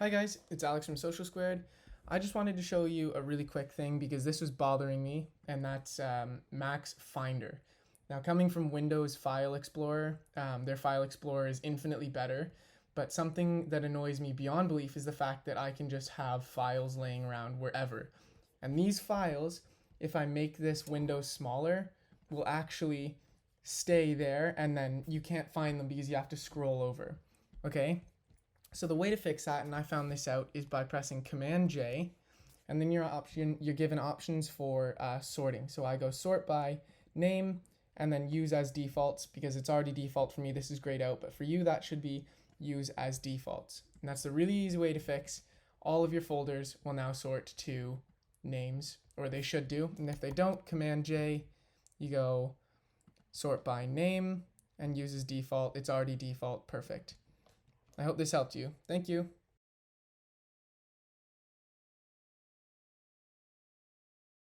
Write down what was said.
Hi guys, it's Alex from Social Squared. I just wanted to show you a really quick thing because this was bothering me, and that's Mac's Finder. Now, coming from Windows File Explorer, their File Explorer is infinitely better, but something that annoys me beyond belief is the fact that I can just have files laying around wherever. And these files, if I make this window smaller, will actually stay there, and then you can't find them because you have to scroll over. Okay? So the way to fix that, and I found this out, is by pressing Command J, and then you're given options for sorting. So I go sort by name, and then use as defaults because it's already default for me. This is grayed out, but for you that should be use as defaults. And that's the really easy way to fix. All of your folders will now sort to names, or they should do. And if they don't, Command J, you go sort by name and use as default. It's already default. Perfect. I hope this helped you. Thank you.